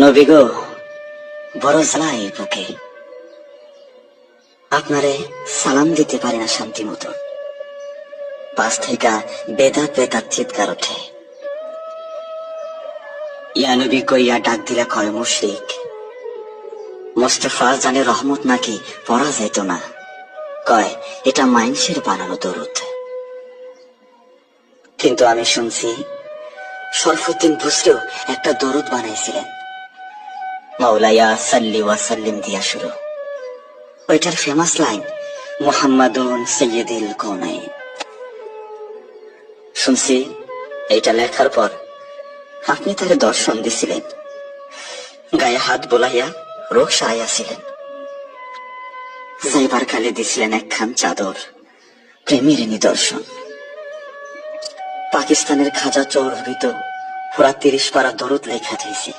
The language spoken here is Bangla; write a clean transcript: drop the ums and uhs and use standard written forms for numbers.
নবী গো, বড় জ্বালা এই বুকে, আপনারে সালাম দিতে পারি না শান্তি মতো। পাশ থেকে বেদাত বেদাত চিৎকার ওঠে। ইয়া নবী কইয়া ডাক দিলে কয় মুশরিক। মোস্তফা জানে রহমত নাকি পড়া যাইত না, কয় এটা মাইনসের বানানো দরুদ। কিন্তু আমি শুনছি শরফুদ্দিন বুসরিও একটা দরুদ বানাইছিলেন, মাওলায়া সাল্লি ওয়া সাল্লিম দিয়া শুরু। ওইটার ফেমাস লাইন মুহাম্মাদুন সাইয়্যিদুল কাউনাইন। শুনছি এইটা লেখার পর আপনি তারে দর্শন দিছিলেন, গায়ে হাত বোলাইয়া রোগ সারাইয়াছিলেন। যাইবার কালে দিছিলেন একখান চাদর, প্রেমের নিদর্শন। পাকিস্তানের খাজা চৌরভিত পুরা 30 পারা দরুদ লেখা দিয়েছি।